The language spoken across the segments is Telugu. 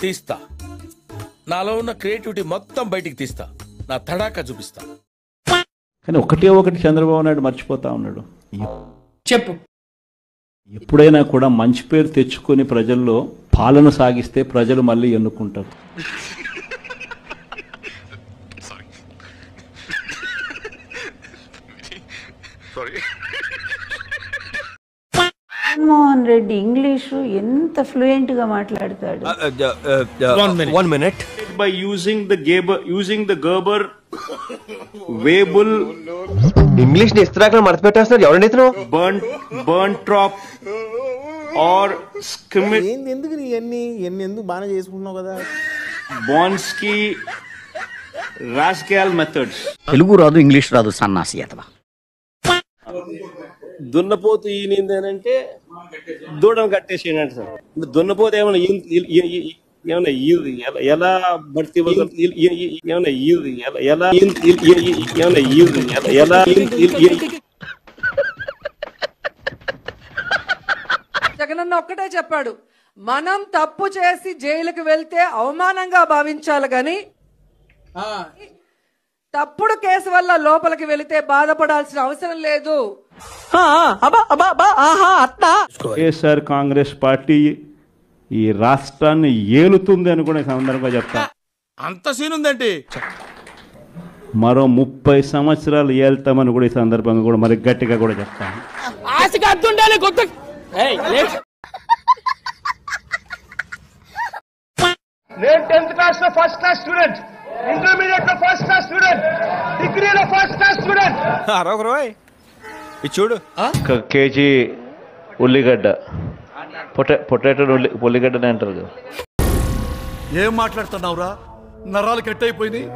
తీస్తా. నాలో ఉన్న క్రియేటివిటీ మొత్తం బయటికి తీస్తా. నా తడాకా చూపిస్తా. కానీ ఒకటే ఒకటి చంద్రబాబు నాయుడు మర్చిపోతా ఉన్నాడు. చెప్పు. ఎప్పుడైనా కూడా మంచి పేరు తెచ్చుకొని ప్రజల్లో పాలన సాగిస్తే ప్రజలు మళ్ళీ ఎన్నుకుంటారు. జగన్మోహన్ రెడ్డి ఇంగ్లీషు ఎంత ఫ్లూయెంట్ గా మాట్లాడతాడు. One minute. By using the Gerber Weibull English ని ఇస్త్రాకులు మడతపెట్టేస్తున్నారు. ఎవరండి ఇతను? Berntrop or Skimit ఎందుకు ఎందుకు బాగా చేసుకుంటున్నావు కదా. Bonsky Rascal methods. తెలుగు రాదు, ఇంగ్లీష్ రాదు, సన్నాసి అతవా. దున్నపోతు ఈనిందేనంటే దూడను కట్టేసేయండి సార్. దున్నపోతు ఏమన్నా ఏమన్నా ఎలా బట్టి ఏమన్నా ఎలా ఏమన్నా జగనన్న ఒక్కటే చెప్పాడు, మనం తప్పు చేసి జైలుకి వెళ్తే అవమానంగా భావించాలి గాని తప్పుడు కేసు వల్ల లోపలికి వెళితే బాధపడాల్సిన అవసరం లేదు. వైఎస్ఆర్ కాంగ్రెస్ పార్టీ ఈ రాష్ట్రాన్ని ఏలుతుంది అని కూడా సందర్భంగా చెప్తా. అంత సీన్ ఉందండి. మరో 30 సంవత్సరాలు ఏళ్తామని కూడా ఈ సందర్భంగా కూడా మరి గట్టిగా కూడా చెప్తాను. నేను 10th క్లాస్ లో ఫస్ట్ క్లాస్ స్టూడెంట్, ఇంటర్మీడియట్ లో ఫస్ట్ క్లాస్ స్టూడెంట్, డిగ్రీలో ఫస్ట్ క్లాస్ స్టూడెంట్. చూడు కేజీ ఉల్లిగడ్డ పొటాటో ఉల్లిగడ్డనే అంటారు కదా. ఏం మాట్లాడుతున్నావురా? నరాలు కట్ అయిపోయినాయి.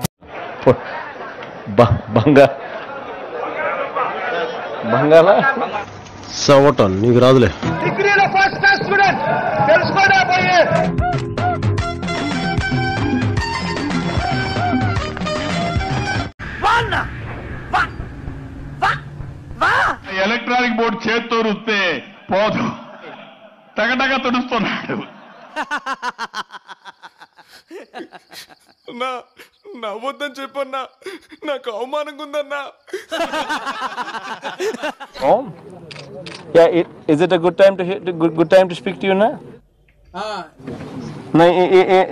బంగాళ సవటం నీకు రాదులే. డిగ్రీలో ఫస్ట్ క్లాస్ స్టూడెంట్ తెలుసుకోడా పోయే. ఎలక్ట్రానిక్ బోర్డు చేత్తో రుస్తే పోదు, తగటగా తుడుస్తున్నాడు. నవ్వొద్దని చెప్పన్నా, నాకు అవమానంగా ఉందన్నా. Is it a good time to speak to you now?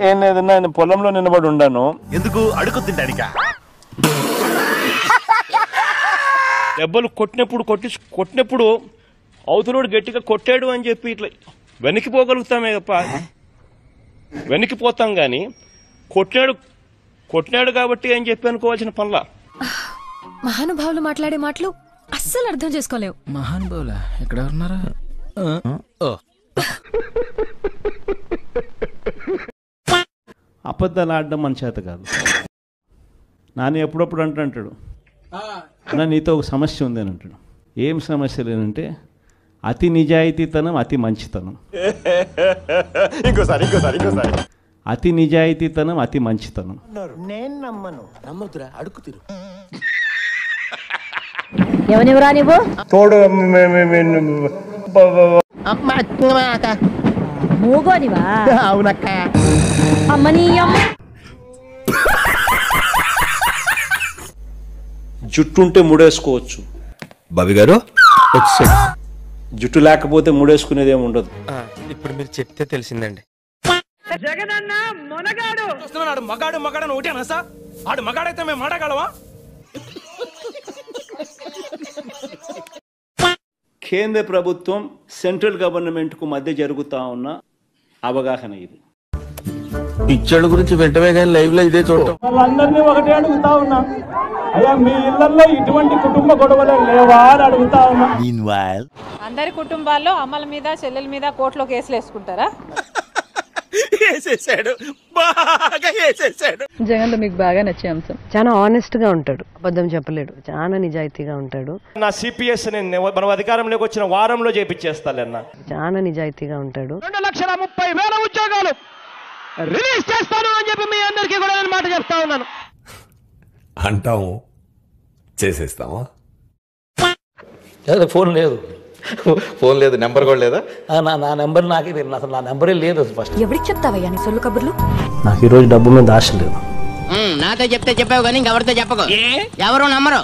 ఏం లేదన్నా, నేను పొలంలో నిలబడి ఉండాను. ఎందుకు అడుగుతుంటాడికా? దెబ్బలు కొట్టినప్పుడు అవతలోడు గట్టిగా కొట్టాడు అని చెప్పి ఇట్లా వెనక్కిపోగలుగుతామే తప్ప వెనక్కిపోతాం గాని కొట్టినాడు కాబట్టి అని చెప్పి అనుకోవాల్సిన పనుల. మహానుభావులు మాట్లాడే మాటలు అస్సలు అర్థం చేసుకోలేవు. మహానుభావులా ఎక్కడ ఉన్నారా? అబద్ధాలు ఆడడం మన చేత కాదు. నాని ఎప్పుడప్పుడు అంటాడు, నా నీతో ఒక సమస్య ఉంది అని అంటాడు. ఏం సమస్య లేదంటే అతి నిజాయితీతనం, అతి మంచితనం. ఇంకోసారి అతి నిజాయితీతనం, అతి మంచితనం. నేను నమ్మదురా, అడుగుతిరు. ఎవరెవరా నువ్వు? తోడు మూగోనివా? అవునక్క. అమ్మని జుట్టుంటే ముడేసుకోవచ్చు బాబీ గారు, జుట్టు లేకపోతే ముడేసుకునేది ఏమి ఉండదు. ఇప్పుడు మీరు చెప్తే తెలిసిందండి. జగనన్న మొనగాడు. మగాడు ఒకటేనా సార్? ఆడు మగాడైతే మేము మాట్లాడగలవా? కేంద్ర ప్రభుత్వం సెంట్రల్ గవర్నమెంట్కు మధ్య జరుగుతా ఉన్న అవగాహన ఇది. పిచ్చోళ్ళ గురించి వెంటనే కానీ లైవ్ లో ఇదే చూడటం. వాళ్ళందరినీ ఒకటే అడుగుతా ఉన్నా, అయ్యా మీ ఇళ్లలో ఇటువంటి కుటుంబ గొడవలు లేవా అని అడుగుతా ఉన్నా. అందరి కుటుంబాల్లో అమ్మల మీద చెల్లెల మీద కోర్టులో కేసులు వేసుకుంటారా? వేసేసాడు, బాగా వేసేసాడు. జగన్ లో మీకు బాగా నచ్చే అంశం? చాలా ఆనెస్ట్ గా ఉంటాడు, అబద్ధం చెప్పలేడు, చాలా నిజాయితీగా ఉంటాడు. నా సిపిఎస్ మనం అధికారంలోకి వచ్చిన వారంలో చేపించేస్తానన్నా. చాలా నిజాయితీగా ఉంటాడు. 2,30,000 ఉద్యోగాలు రిలీజ్ చేస్తాను అని చెప్పి మీ అందరికీ కూడా నేను మాట చెప్తా ఉన్నాను. అంటాము, చేసేస్తామా? ఫోన్ లేదు. ఫోన్ లేదు, నెంబర్ కూడా లేదా? నా నెంబర్ నాకే తెలియదు, అసలు నా నెంబరే లేదు అసలు ఫస్ట్. ఎవరికి చెప్తావయ్యా నీ సొల్లు కబుర్లు? నాకు ఈరోజు డబ్బు మీద ఆశ లేదు. నాతో చెప్తే చెప్పావు కానీ ఇంకెవరితో చెప్పకు, ఎవరు నమ్మరు.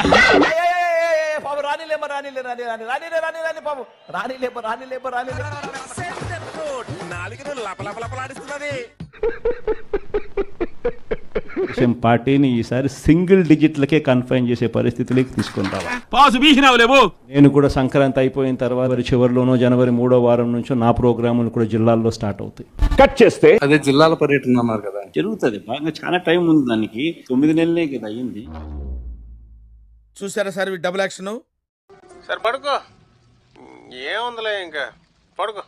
పార్టీని ఈసారి సింగిల్ డిజిట్లకే కన్ఫైన్ చేసే పరిస్థితిలోకి తీసుకొని రావాలి. నేను కూడా సంక్రాంతి అయిపోయిన తర్వాత చివరిలోనో జనవరి 3వ వారం నుంచో నా ప్రోగ్రాములు కూడా జిల్లాల్లో స్టార్ట్ అవుతాయి. కట్ చేస్తే అదే జిల్లాల పర్యటన అన్నారు కదా, జరుగుతుంది. బాగా చాలా టైం ఉంది దానికి, 9 నెలలే కదా అయ్యింది. చూసారా సార్ డబుల్ యాక్షన్. సార్ పడుకో, ఏముందిలే ఇంకా పడుకో.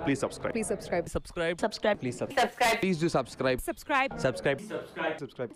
Please subscribe. Please subscribe. Subscribe. Subscribe. Please subscribe. Please do subscribe. Subscribe. Subscribe. Subscribe. Subscribe.